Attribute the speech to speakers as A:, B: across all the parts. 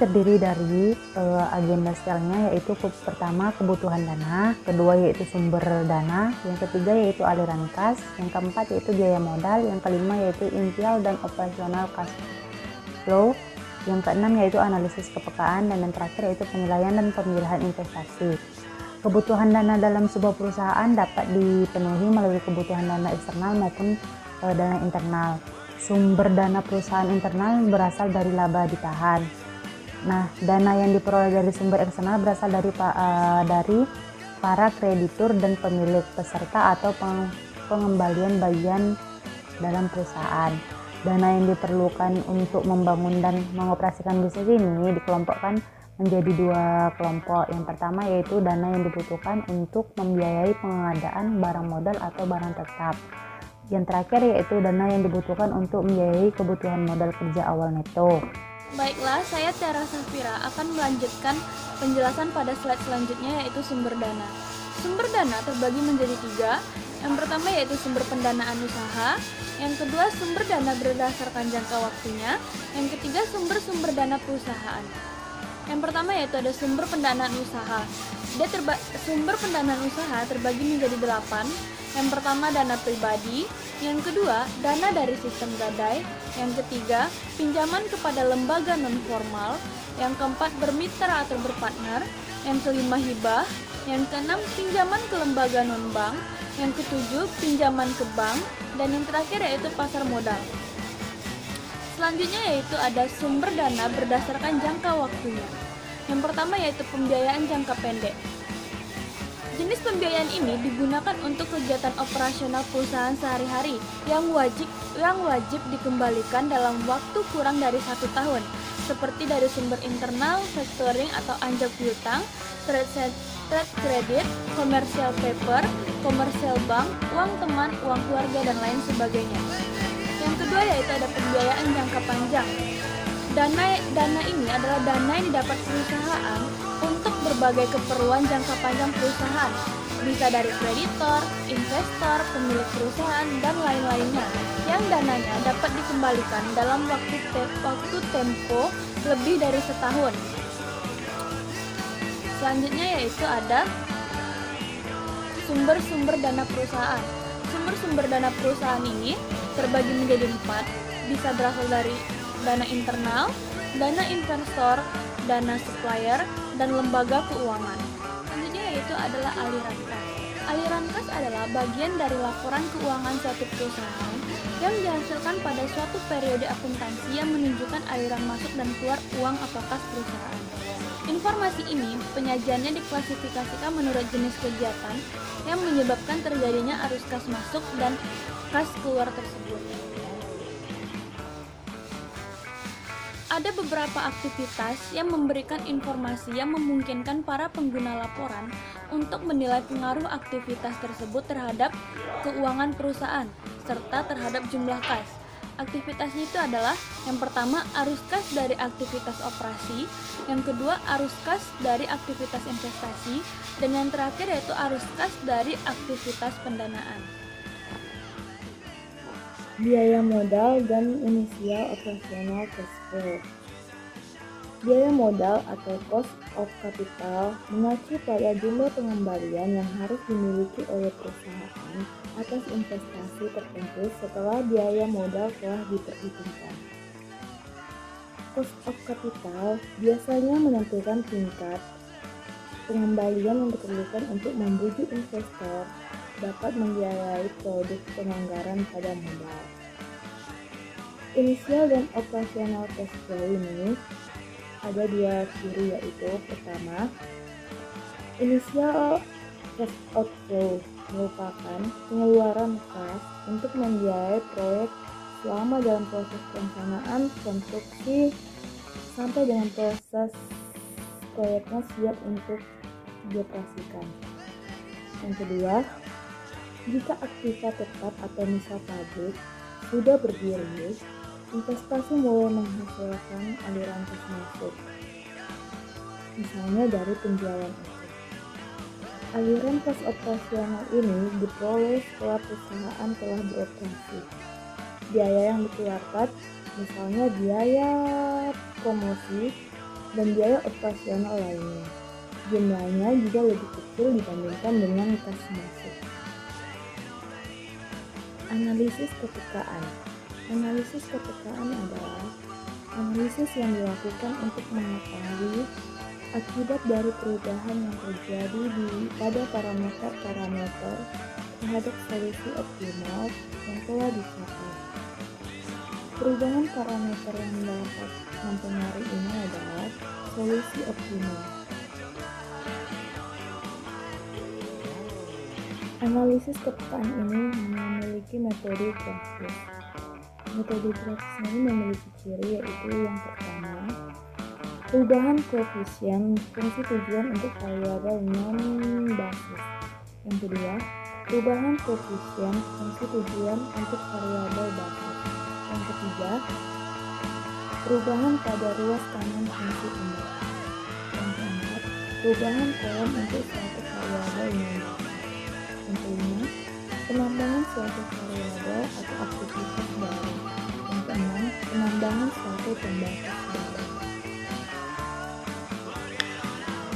A: terdiri dari agenda selnya, yaitu pertama kebutuhan dana, kedua yaitu sumber dana, yang ketiga yaitu aliran kas, yang keempat yaitu biaya modal, yang kelima yaitu inisial dan operasional cash flow, yang keenam yaitu analisis kepekaan, dan yang terakhir yaitu penilaian dan pemilihan investasi. Kebutuhan dana dalam sebuah perusahaan dapat dipenuhi melalui kebutuhan dana eksternal maupun dana internal. Sumber dana perusahaan internal berasal dari laba ditahan. Nah, dana yang diperoleh dari sumber eksternal berasal dari para kreditur dan pemilik, peserta atau pengembalian bagian dalam perusahaan. Dana yang diperlukan untuk membangun dan mengoperasikan bisnis ini dikelompokkan menjadi dua kelompok. Yang pertama yaitu dana yang dibutuhkan untuk membiayai pengadaan barang modal atau barang tetap. Yang terakhir yaitu dana yang dibutuhkan untuk membiayai kebutuhan modal kerja awal neto.
B: Baiklah, saya Tiara Safira akan melanjutkan penjelasan pada slide selanjutnya, yaitu sumber dana. Sumber dana terbagi menjadi tiga. Yang pertama yaitu sumber pendanaan usaha, yang kedua sumber dana berdasarkan jangka waktunya, yang ketiga sumber dana perusahaan. Yang pertama yaitu ada sumber pendanaan usaha. Sumber pendanaan usaha terbagi menjadi 8. Yang pertama dana pribadi, yang kedua dana dari sistem gadai, yang ketiga pinjaman kepada lembaga non formal, yang keempat bermitra atau berpartner, yang kelima hibah, yang keenam pinjaman ke lembaga non bank, yang ketujuh pinjaman ke bank, dan yang terakhir yaitu pasar modal. Selanjutnya yaitu ada sumber dana berdasarkan jangka waktunya. Yang pertama yaitu pembiayaan jangka pendek. Jenis pembiayaan ini digunakan untuk kegiatan operasional perusahaan sehari-hari yang wajib dikembalikan dalam waktu kurang dari 1 tahun, seperti dari sumber internal, factoring atau anjak piutang, trade credit, commercial paper, komersial bank, uang teman, uang keluarga, dan lain sebagainya. Yang kedua yaitu ada pembiayaan jangka panjang. Dana ini adalah dana yang didapat perusahaan untuk berbagai keperluan jangka panjang perusahaan, bisa dari kreditor, investor, pemilik perusahaan, dan lain-lainnya, yang dananya dapat dikembalikan dalam waktu tempo lebih dari setahun. Selanjutnya yaitu ada sumber dana perusahaan. Sumber dana perusahaan ini terbagi menjadi 4, bisa berasal dari dana internal, dana investor, dana supplier, dan lembaga keuangan. Selanjutnya yaitu adalah aliran kas. Aliran kas adalah bagian dari laporan keuangan suatu perusahaan yang dihasilkan pada suatu periode akuntansi yang menunjukkan aliran masuk dan keluar uang atau kas perusahaan. Informasi ini penyajiannya diklasifikasikan menurut jenis kegiatan yang menyebabkan terjadinya arus kas masuk dan kas keluar tersebut. Ada beberapa aktivitas yang memberikan informasi yang memungkinkan para pengguna laporan untuk menilai pengaruh aktivitas tersebut terhadap keuangan perusahaan serta terhadap jumlah kas. Aktivitasnya itu adalah yang pertama arus kas dari aktivitas operasi, yang kedua arus kas dari aktivitas investasi, dan yang terakhir yaitu arus kas dari aktivitas pendanaan.
C: Biaya modal dan inisial operasional cash flow. Biaya modal atau cost of capital mengacu pada jumlah pengembalian yang harus dimiliki oleh perusahaan atas investasi tertentu setelah biaya modal telah diperhitungkan. Cost of capital biasanya menentukan tingkat pengembalian yang diperlukan untuk membujuk investor dapat membiayai produk penganggaran pada modal. Inisial dan operasional cash flow ini ada dua ciri, yaitu pertama, inisial cash outflow merupakan pengeluaran kas untuk membiayai proyek selama dalam proses perencanaan konstruksi sampai dengan proses proyeknya siap untuk dioperasikan. Yang kedua, jika aktiva tetap atau misal pabrik sudah berdiri, investasi mulai menghasilkan aliran kas masuk, misalnya dari penjualan aset. Aliran kas operasional ini diperoleh setelah perusahaan telah beroperasi. Biaya yang dikeluarkan, misalnya biaya promosi, dan biaya operasional lainnya. Jumlahnya juga lebih kecil dibandingkan dengan kas masuk. Analisis kepekaan. Analisis kepekaan adalah analisis yang dilakukan untuk mengetahui akibat dari perubahan yang terjadi pada parameter-parameter terhadap solusi optimal yang telah dicapai. Perubahan parameter yang dapat mempengaruhi ini adalah solusi optimal. Analisis kepekaan ini memiliki metode praktis. Metode praktis ini memiliki ciri yaitu yang pertama, perubahan koefisien fungsi tujuan untuk variabel non-basis. Yang kedua, perubahan koefisien fungsi tujuan untuk variabel basis. Yang ketiga, perubahan pada ruas kanan fungsi pembatas. Yang keempat, perubahan kolom untuk suatu variabel non-basis. Yang kelima, penambahan suatu variabel atau aktivitas baru. Yang keenam, penambahan suatu pembatas baru.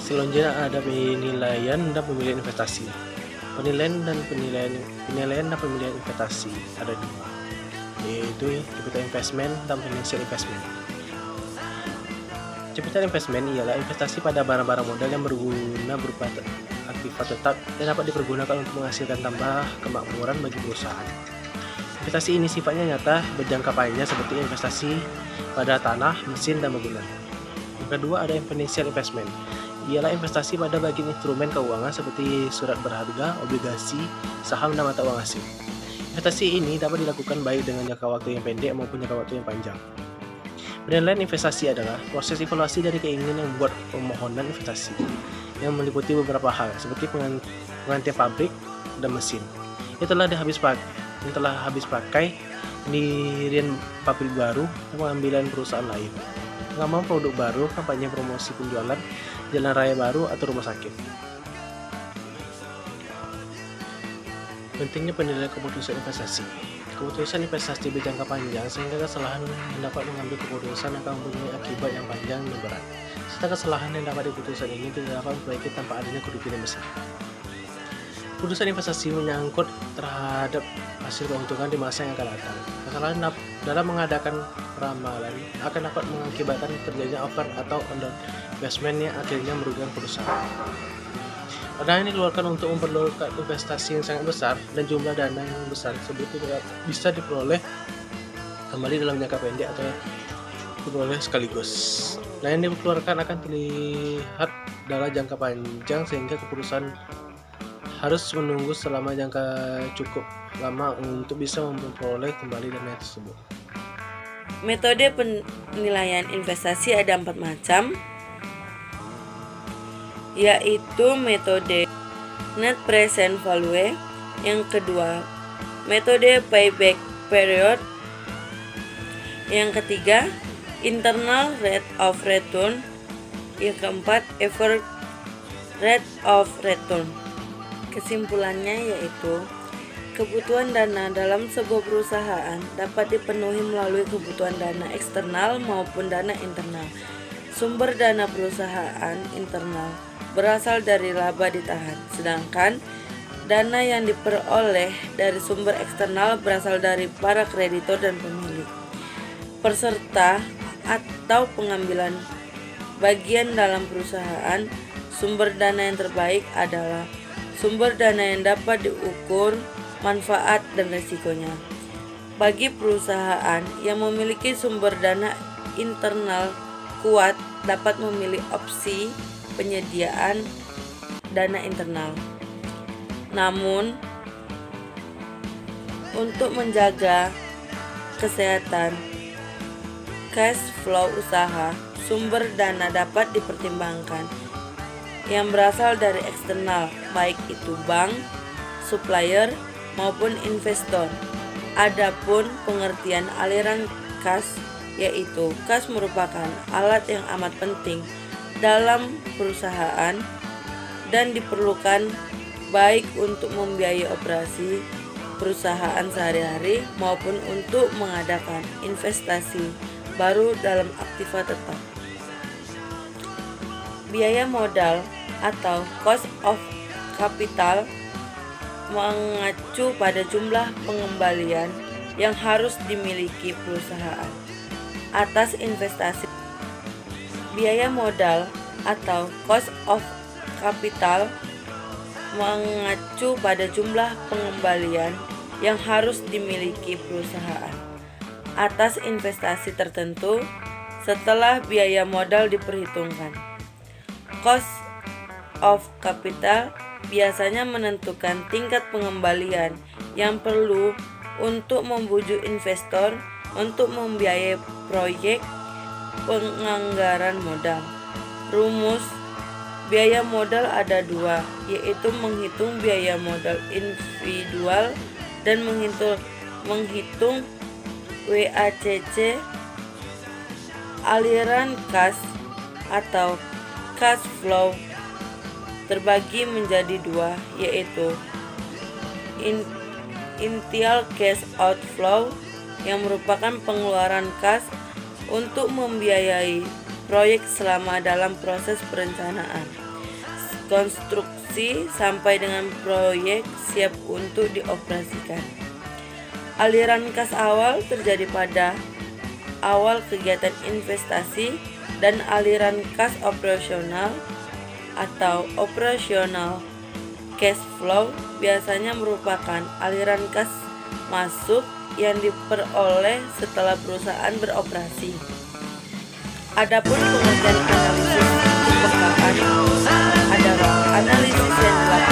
D: Selanjutnya ada penilaian dan pemilihan investasi. Penilaian dan pemilihan investasi ada dua, yaitu capital investment dan financial investment. Capital investment ialah investasi pada barang-barang modal yang berguna berupa aktiva tetap yang dapat dipergunakan untuk menghasilkan tambah kemakmuran bagi perusahaan. Investasi ini sifatnya nyata berjangka panjang seperti investasi pada tanah, mesin, dan bangunan. Yang kedua ada financial investment, ialah investasi pada bagian instrumen keuangan seperti surat berharga, obligasi, saham, dan mata uang asing. Investasi ini dapat dilakukan baik dengan jangka waktu yang pendek maupun jangka waktu yang panjang. Penilaian investasi adalah proses evaluasi dari keinginan yang membuat permohonan investasi yang meliputi beberapa hal seperti penggantian pabrik dan mesin yang telah habis pakai, pendirian pabrik baru, dan pengambilan perusahaan lain, pengembangan produk baru, kampanye promosi penjualan, jalan raya baru, atau rumah sakit. Pentingnya penilaian keputusan investasi. Keputusan investasi berjangka panjang sehingga kesalahan yang dapat mengambil keputusan akan mempunyai akibat yang panjang dan berat. Serta kesalahan yang dapat diputuskan ini tidak dapat diperbaiki tanpa adanya kerugian yang besar. Keputusan investasi menyangkut terhadap hasil keuntungan di masa yang akan datang. Kesalahan dalam mengadakan ramalan akan dapat mengakibatkan terjadinya over atau under investment yang akhirnya merugikan perusahaan. Dana yang dikeluarkan untuk memperoleh investasi yang sangat besar dan jumlah dana yang besar tersebut tidak bisa diperoleh kembali dalam jangka pendek atau diperoleh sekaligus. Dana yang dikeluarkan akan terlihat dalam jangka panjang sehingga perusahaan harus menunggu selama jangka cukup lama untuk bisa memperoleh kembali dana tersebut.
E: Metode penilaian investasi ada 4 macam, yaitu metode net present value, yang kedua metode payback period, yang ketiga internal rate of return, yang keempat average rate of return. Kesimpulannya yaitu kebutuhan dana dalam sebuah perusahaan dapat dipenuhi melalui kebutuhan dana eksternal maupun dana internal. Sumber dana perusahaan internal berasal dari laba ditahan, sedangkan dana yang diperoleh dari sumber eksternal berasal dari para kreditor dan pemilik, peserta atau pengambilan bagian dalam perusahaan. Sumber dana yang terbaik adalah sumber dana yang dapat diukur manfaat dan risikonya. Bagi perusahaan yang memiliki sumber dana internal kuat dapat memilih opsi penyediaan dana internal. Namun, untuk menjaga kesehatan cash flow usaha, sumber dana dapat dipertimbangkan yang berasal dari eksternal, baik itu bank, supplier, maupun investor. Adapun pengertian aliran kas, yaitu kas merupakan alat yang amat penting dalam perusahaan dan diperlukan baik untuk membiayai operasi perusahaan sehari-hari maupun untuk mengadakan investasi baru dalam aktiva tetap. biaya modal atau cost of capital mengacu pada jumlah pengembalian yang harus dimiliki perusahaan atas investasi. Biaya modal atau cost of capital mengacu pada jumlah pengembalian yang harus dimiliki perusahaan atas investasi tertentu setelah biaya modal diperhitungkan. Cost of capital biasanya menentukan tingkat pengembalian yang perlu untuk membujuk investor untuk membiayai proyek penganggaran modal. Rumus biaya modal ada dua, yaitu menghitung biaya modal individual dan menghitung WACC. Aliran kas atau cash flow terbagi menjadi dua, yaitu initial cash outflow yang merupakan pengeluaran kas untuk membiayai proyek selama dalam proses perencanaan, konstruksi sampai dengan proyek siap untuk dioperasikan. Aliran kas awal terjadi pada awal kegiatan investasi, dan aliran kas operasional atau operational cash flow biasanya merupakan aliran kas masuk yang diperoleh setelah perusahaan beroperasi. Adapun pengertian analisis kepekaan adalah analisis yang dilakukan